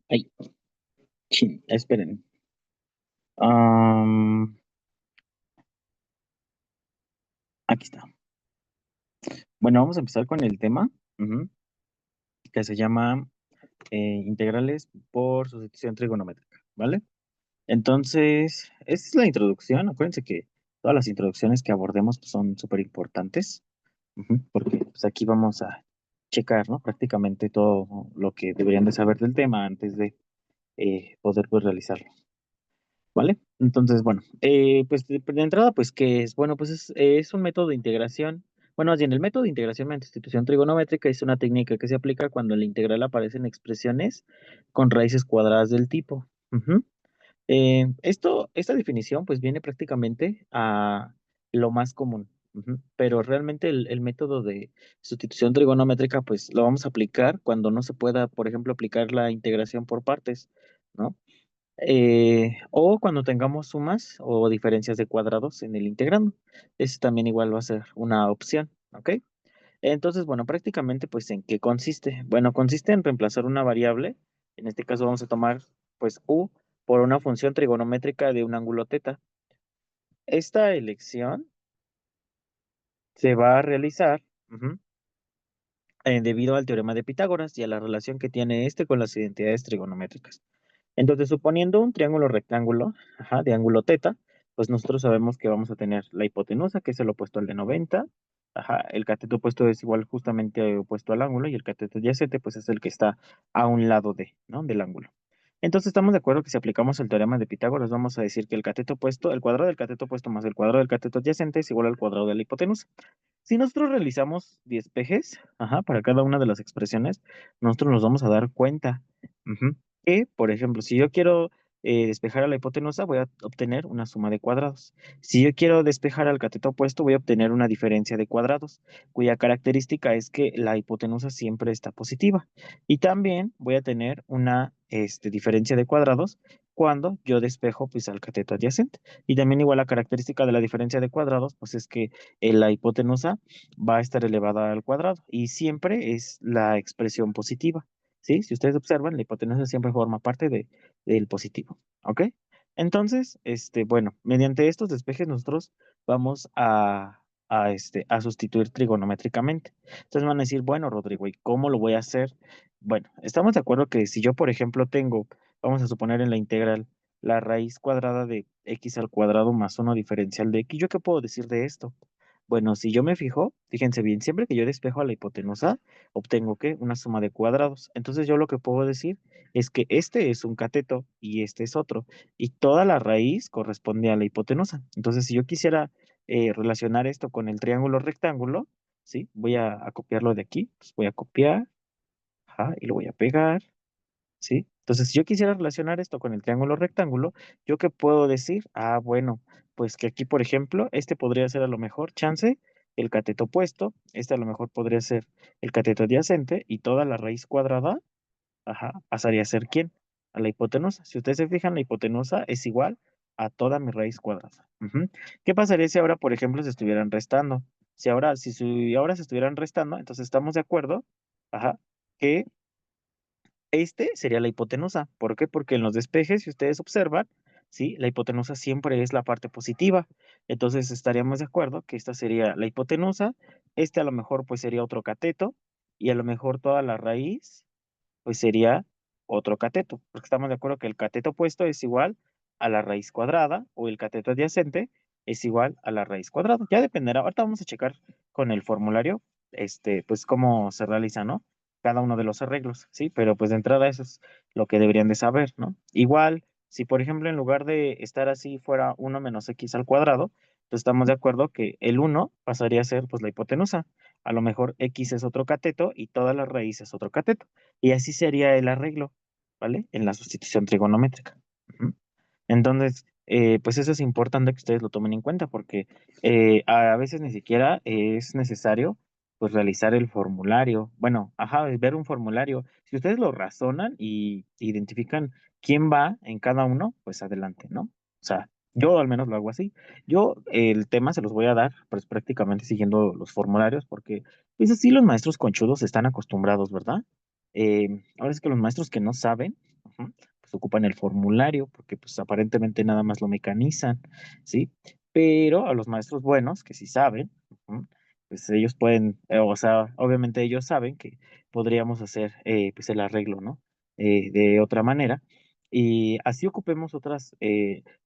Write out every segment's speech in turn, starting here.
Ay, chin, esperen. Am, Aquí está. Bueno, vamos a empezar con el tema, ujú, que se llama integrales por sustitución trigonométrica, ¿vale? Entonces, esta es la introducción. Acuérdense que todas las introducciones que abordemos pues, son súper importantes, porque pues, aquí vamos a checar, ¿no? Prácticamente todo lo que deberían de saber del tema antes de poder pues, realizarlo. ¿Vale? Entonces, bueno, pues de entrada, pues, ¿qué es? Bueno, pues es un método de integración. Bueno, más bien, el método de integración mediante sustitución trigonométrica es una técnica que se aplica cuando en la integral aparecen expresiones con raíces cuadradas del tipo. Esta definición, pues, viene prácticamente a lo más común. Pero realmente el método de sustitución trigonométrica, pues, lo vamos a aplicar cuando no se pueda, por ejemplo, aplicar la integración por partes, ¿no? O cuando tengamos sumas o diferencias de cuadrados en el integrando. Eso también igual va a ser una opción, ¿ok? Entonces, bueno, prácticamente, pues, ¿en qué consiste? Bueno, consiste en reemplazar una variable, en este caso vamos a tomar, pues, u por una función trigonométrica de un ángulo teta. Esta elección se va a realizar debido al teorema de Pitágoras y a la relación que tiene este con las identidades trigonométricas. Entonces, suponiendo un triángulo rectángulo, de ángulo teta, pues nosotros sabemos que vamos a tener la hipotenusa, que es el opuesto al de 90, el cateto opuesto es igual justamente opuesto al ángulo, y el cateto adyacente, pues es el que está a un lado de, ¿no? Del ángulo. Entonces, estamos de acuerdo que si aplicamos el teorema de Pitágoras, vamos a decir que el cateto opuesto, el cuadrado del cateto opuesto más el cuadrado del cateto adyacente es igual al cuadrado de la hipotenusa. Si nosotros realizamos despejes, para cada una de las expresiones, nosotros nos vamos a dar cuenta, que, por ejemplo, si yo quiero despejar a la hipotenusa, voy a obtener una suma de cuadrados. Si yo quiero despejar al cateto opuesto, voy a obtener una diferencia de cuadrados, cuya característica es que la hipotenusa siempre está positiva. Y también voy a tener una diferencia de cuadrados cuando yo despejo pues, al cateto adyacente. Y también igual la característica de la diferencia de cuadrados, pues es que la hipotenusa va a estar elevada al cuadrado y siempre es la expresión positiva, ¿sí? Si ustedes observan, la hipotenusa siempre forma parte del positivo, ¿ok? Entonces, bueno, mediante estos despejes nosotros vamos a sustituir trigonométricamente. Entonces van a decir, bueno, Rodrigo, ¿y cómo lo voy a hacer? Bueno, estamos de acuerdo que si yo, por ejemplo, tengo, vamos a suponer en la integral, la raíz cuadrada de x al cuadrado más 1 diferencial de x, ¿yo qué puedo decir de esto? Bueno, si yo me fijo, fíjense bien, siempre que yo despejo a la hipotenusa, obtengo ¿qué? Una suma de cuadrados. Entonces yo lo que puedo decir es que este es un cateto y este es otro, y toda la raíz corresponde a la hipotenusa. Entonces, si yo quisiera relacionar esto con el triángulo rectángulo, ¿sí? Voy a copiarlo de aquí, pues voy a copiar, y lo voy a pegar, ¿sí? Entonces, si yo quisiera relacionar esto con el triángulo rectángulo, ¿yo qué puedo decir? Ah, bueno, pues que aquí, por ejemplo, este podría ser a lo mejor chance el cateto opuesto, este a lo mejor podría ser el cateto adyacente y toda la raíz cuadrada, pasaría a ser ¿quién? A la hipotenusa. Si ustedes se fijan, la hipotenusa es igual a toda mi raíz cuadrada. ¿Qué pasaría si ahora, por ejemplo, se estuvieran restando? Si ahora se estuvieran restando, entonces estamos de acuerdo, que este sería la hipotenusa. ¿Por qué? Porque en los despejes, si ustedes observan, ¿sí? La hipotenusa siempre es la parte positiva. Entonces estaríamos de acuerdo que esta sería la hipotenusa, este a lo mejor pues sería otro cateto, y a lo mejor toda la raíz pues sería otro cateto, porque estamos de acuerdo que el cateto opuesto es igual a la raíz cuadrada o el cateto adyacente es igual a la raíz cuadrada. Ya dependerá, ahorita vamos a checar con el formulario, pues cómo se realiza, ¿no? Cada uno de los arreglos, ¿sí? Pero pues de entrada eso es lo que deberían de saber, ¿no? Igual, si por ejemplo en lugar de estar así fuera 1 menos x al cuadrado, pues estamos de acuerdo que el 1 pasaría a ser pues la hipotenusa. A lo mejor x es otro cateto y toda la raíz es otro cateto. Y así sería el arreglo, ¿vale? En la sustitución trigonométrica. Ujú. Entonces, pues eso es importante que ustedes lo tomen en cuenta porque a veces ni siquiera es necesario pues realizar el formulario. Bueno, ver un formulario. Si ustedes lo razonan y identifican quién va en cada uno, pues adelante, ¿no? O sea, yo al menos lo hago así. Yo el tema se los voy a dar pues prácticamente siguiendo los formularios porque pues así los maestros conchudos están acostumbrados, ¿verdad? Ahora es que los maestros que no saben, ujú, pues ocupan el formulario porque pues aparentemente nada más lo mecanizan, ¿sí? Pero a los maestros buenos, que sí saben, ujú, pues ellos pueden, o sea, obviamente ellos saben que podríamos hacer pues el arreglo, ¿no? De otra manera. Y así ocupemos otras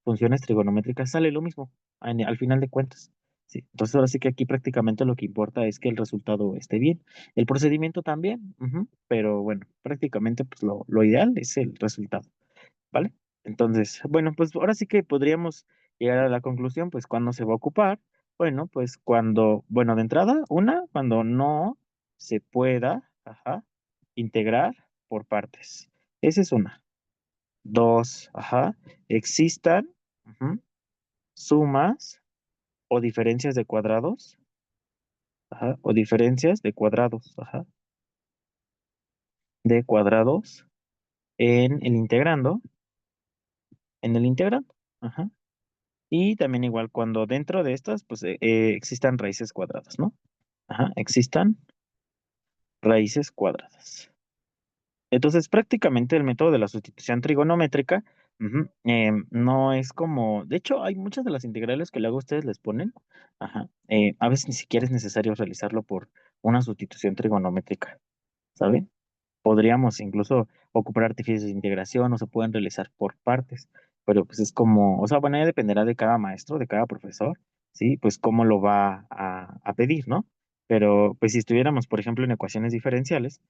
funciones trigonométricas, sale lo mismo al final de cuentas. Sí, entonces ahora sí que aquí prácticamente lo que importa es que el resultado esté bien. El procedimiento también, ujú, pero bueno, prácticamente pues lo ideal es el resultado, ¿vale? Entonces, bueno, pues ahora sí que podríamos llegar a la conclusión, pues cuándo se va a ocupar. Bueno, pues cuando, bueno, de entrada, cuando no se pueda, ajá, integrar por partes. Esa es una. Dos, ajá, existan, ujú, sumas o diferencias de cuadrados, ajá, o diferencias de cuadrados en el integrando, ajá. Y también igual cuando dentro de estas, pues existan raíces cuadradas, ¿no? Ajá, existan raíces cuadradas. Entonces, prácticamente el método de la sustitución trigonométrica, ujú, no es como, de hecho, hay muchas de las integrales que luego ustedes les ponen, ajá, a veces ni siquiera es necesario realizarlo por una sustitución trigonométrica, ¿saben? Podríamos incluso ocupar artificios de integración o se pueden realizar por partes, pero pues es como, o sea, bueno, ya dependerá de cada maestro, de cada profesor, ¿sí? Pues cómo lo va a pedir, ¿no? Pero pues si estuviéramos, por ejemplo, en ecuaciones diferenciales,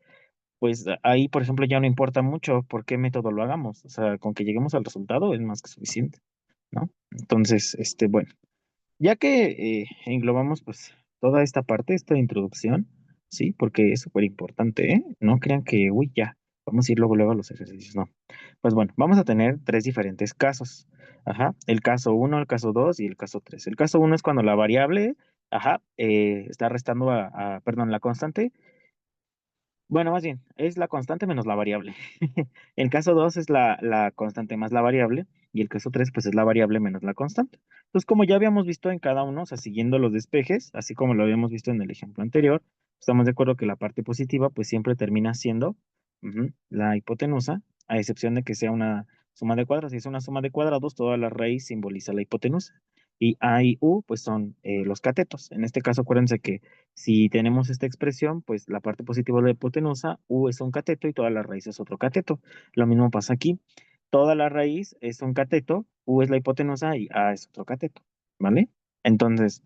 pues ahí, por ejemplo, ya no importa mucho por qué método lo hagamos, o sea, con que lleguemos al resultado es más que suficiente, ¿no? Entonces, bueno. Ya que englobamos pues toda esta parte, esta introducción, sí, porque es súper importante, ¿eh? No crean que, uy, ya, vamos a ir luego a los ejercicios, no. Pues bueno, vamos a tener tres diferentes casos, ajá, el caso uno, el caso 2 y el caso 3. El caso uno es cuando la variable, ajá, está restando perdón, la constante, bueno, más bien, es la constante menos la variable. El caso 2 es la constante más la variable y el caso 3 pues es la variable menos la constante. Entonces, como ya habíamos visto en cada uno, o sea, siguiendo los despejes, así como lo habíamos visto en el ejemplo anterior, estamos de acuerdo que la parte positiva pues siempre termina siendo la hipotenusa, a excepción de que sea una suma de cuadrados. Si es una suma de cuadrados, toda la raíz simboliza la hipotenusa. Y A y U pues son los catetos. En este caso, acuérdense que si tenemos esta expresión, pues la parte positiva de la hipotenusa, u es un cateto y toda la raíz es otro cateto. Lo mismo pasa aquí. Toda la raíz es un cateto, u es la hipotenusa y a es otro cateto, ¿vale? Entonces,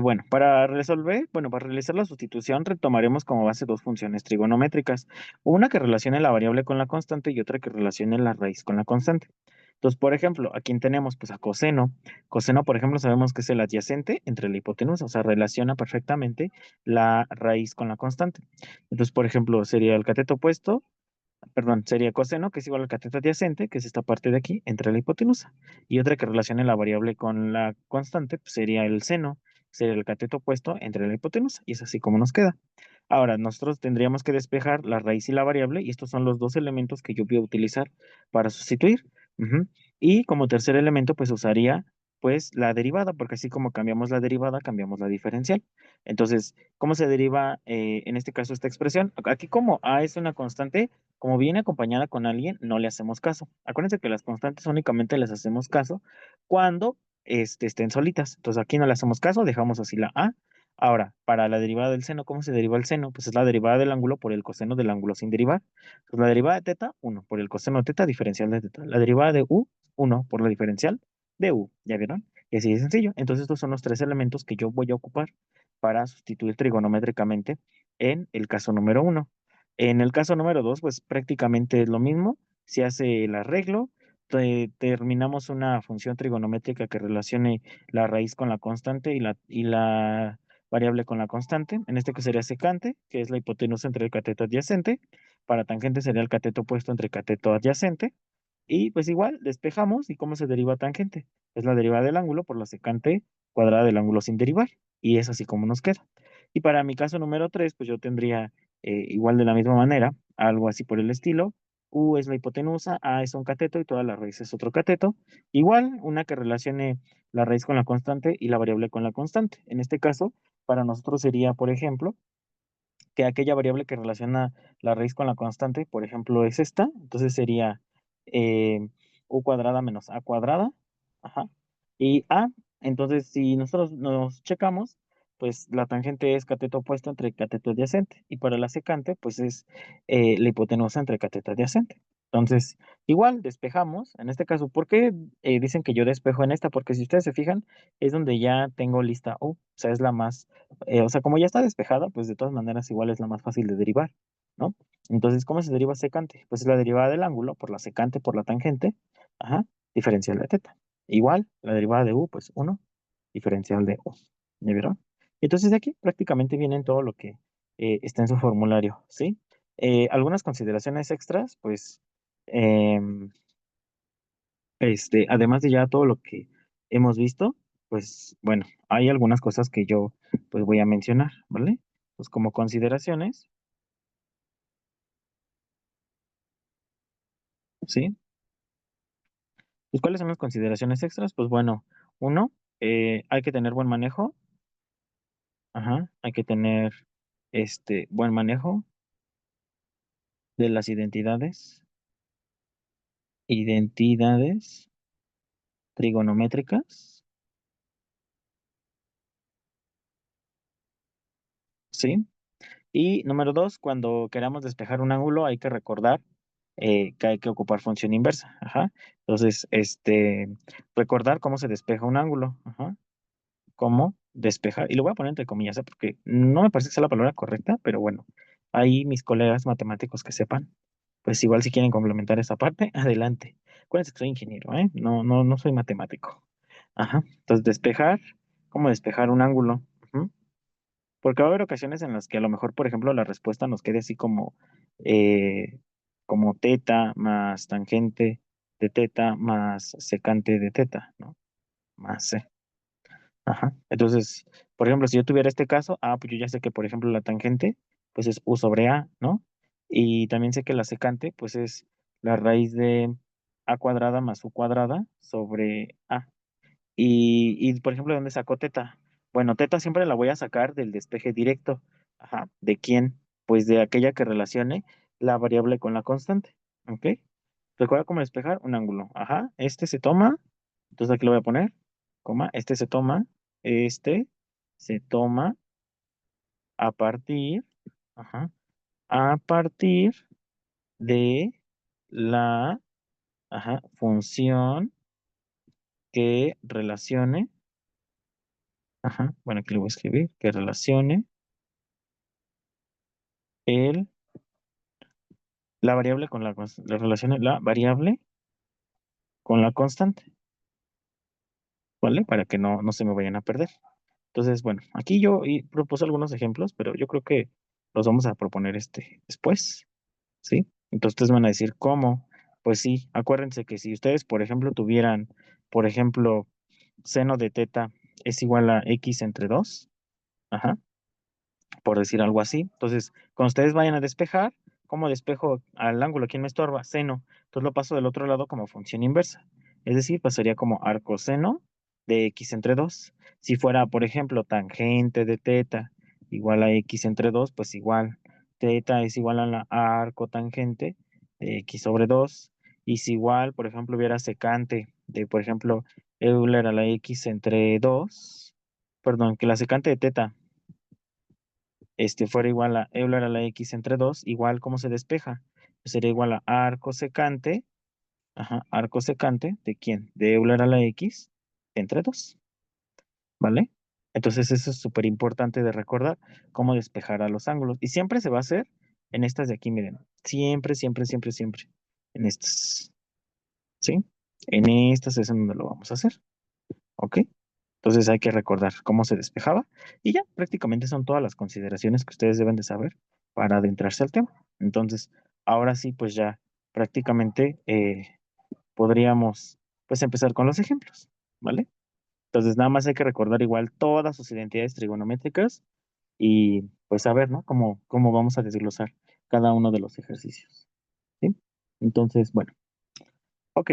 bueno, para realizar la sustitución, retomaremos como base dos funciones trigonométricas, una que relacione la variable con la constante y otra que relacione la raíz con la constante. Entonces, por ejemplo, aquí tenemos pues a coseno. Coseno, por ejemplo, sabemos que es el adyacente entre la hipotenusa, o sea, relaciona perfectamente la raíz con la constante. Entonces, por ejemplo, sería el cateto opuesto, perdón, sería coseno, que es igual al cateto adyacente, que es esta parte de aquí, entre la hipotenusa. Y otra que relacione la variable con la constante, pues sería el seno, sería el cateto opuesto entre la hipotenusa. Y es así como nos queda. Ahora, nosotros tendríamos que despejar la raíz y la variable, y estos son los dos elementos que yo voy a utilizar para sustituir. Ujú. Y como tercer elemento, pues usaría pues la derivada, porque así como cambiamos la derivada, cambiamos la diferencial. Entonces, ¿cómo se deriva en este caso esta expresión? Aquí como A es una constante, como viene acompañada con alguien, no le hacemos caso. Acuérdense que las constantes únicamente les hacemos caso cuando estén solitas. Entonces aquí no le hacemos caso, dejamos así la A. Ahora, para la derivada del seno, ¿cómo se deriva el seno? Pues es la derivada del ángulo por el coseno del ángulo sin derivar. Entonces la derivada de teta, 1 por el coseno de teta, diferencial de teta. La derivada de u, 1 por la diferencial de u. ¿Ya vieron? Y así de sencillo. Entonces estos son los tres elementos que yo voy a ocupar para sustituir trigonométricamente en el caso número uno. En el caso número 2, pues prácticamente es lo mismo. Se hace el arreglo, terminamos una función trigonométrica que relacione la raíz con la constante y la variable con la constante. En este que sería secante, que es la hipotenusa entre el cateto adyacente. Para tangente sería el cateto opuesto entre cateto adyacente. Y pues igual, despejamos. ¿Y cómo se deriva tangente? Es la derivada del ángulo por la secante cuadrada del ángulo sin derivar. Y es así como nos queda. Y para mi caso número 3 pues yo tendría igual de la misma manera, algo así por el estilo. U es la hipotenusa, A es un cateto y toda la raíz es otro cateto. Igual, una que relacione la raíz con la constante y la variable con la constante. En este caso, para nosotros sería, por ejemplo, que aquella variable que relaciona la raíz con la constante, por ejemplo, es esta. Entonces sería eh, u cuadrada menos a cuadrada, ajá, y a, entonces si nosotros nos checamos, pues la tangente es cateto opuesto entre cateto adyacente, y para la secante, pues es la hipotenusa entre cateto adyacente. Entonces, igual despejamos, en este caso, ¿por qué dicen que yo despejo en esta? Porque si ustedes se fijan, es donde ya tengo lista U, o sea, es la más, o sea, como ya está despejada, pues de todas maneras igual es la más fácil de derivar, ¿no? Entonces, ¿cómo se deriva secante? Pues es la derivada del ángulo por la secante por la tangente, ajá, diferencial de teta. Igual, la derivada de u, pues 1, diferencial de u. ¿Ya vieron? Entonces, de aquí prácticamente viene todo lo que está en su formulario, ¿sí? Algunas consideraciones extras, pues, em, además de ya todo lo que hemos visto, pues, bueno, hay algunas cosas que yo, pues, voy a mencionar, ¿vale? Pues como consideraciones, ¿sí? Pues, ¿cuáles son las consideraciones extras? Pues bueno, uno, hay que tener buen manejo, ajá, hay que tener buen manejo de las identidades trigonométricas, ¿sí? Y número dos, cuando queramos despejar un ángulo, hay que recordar que hay que ocupar función inversa, ajá. Entonces, recordar cómo se despeja un ángulo, ajá. Cómo despejar, y lo voy a poner entre comillas, porque no me parece que sea la palabra correcta, pero bueno, ahí mis colegas matemáticos que sepan, pues igual si quieren complementar esa parte, adelante. Acuérdense que soy ingeniero, ¿eh? No, no, no soy matemático. Ajá, entonces despejar, ¿cómo despejar un ángulo? Ujú. Porque va a haber ocasiones en las que a lo mejor, por ejemplo, la respuesta nos quede así eh, como teta más tangente de teta más secante de teta, ¿no? Más c. Ajá. Entonces, por ejemplo, si yo tuviera este caso, pues yo ya sé que, por ejemplo, la tangente, pues es u sobre a, ¿no? Y también sé que la secante, pues es la raíz de a cuadrada más u cuadrada sobre a. Y por ejemplo, ¿dónde saco teta? Bueno, teta siempre la voy a sacar del despeje directo. Ajá. ¿De quién? Pues de aquella que relacione la variable con la constante. ¿Ok? Recuerda cómo despejar un ángulo. Ajá. Este se toma. Entonces aquí lo voy a poner. Coma. Este se toma a partir. Ajá. A partir de la función que relacione. Ajá. Bueno, aquí lo voy a escribir. Que relacione el, la variable con la relacione la variable con la constante. ¿Vale? Para que no se me vayan a perder. Entonces, bueno, aquí yo propuse algunos ejemplos, pero yo creo que los vamos a proponer después, ¿sí? Entonces ustedes van a decir cómo. Pues sí, acuérdense que si ustedes, por ejemplo, tuvieran, por ejemplo, seno de teta es igual a x entre 2, ajá, por decir algo así. Entonces, cuando ustedes vayan a despejar, ¿cómo despejo al ángulo? ¿Quién me estorba? Seno. Entonces lo paso del otro lado como función inversa. Es decir, pasaría como arcoseno de x entre 2. Si fuera, por ejemplo, tangente de teta igual a x entre 2, pues igual teta es igual a la arcotangente de x sobre 2. Y si igual, por ejemplo, hubiera secante de, por ejemplo, Euler a la x entre 2, perdón, que la secante de teta fuera igual a Euler a la x entre 2, igual cómo se despeja. Pues sería igual a arco secante, ajá, arco secante, ¿de quién? De Euler a la x entre 2, ¿vale? Entonces eso es súper importante de recordar, cómo despejar a los ángulos. Y siempre se va a hacer en estas de aquí, miren. Siempre, siempre, siempre, siempre. En estas, ¿sí? En estas es en donde lo vamos a hacer, ¿ok? Entonces hay que recordar cómo se despejaba y ya prácticamente son todas las consideraciones que ustedes deben de saber para adentrarse al tema. Entonces, ahora sí, pues ya prácticamente podríamos pues empezar con los ejemplos, ¿vale? Entonces nada más hay que recordar igual todas sus identidades trigonométricas y pues saber, ¿no? Cómo vamos a desglosar cada uno de los ejercicios, ¿sí? Entonces, bueno, ok.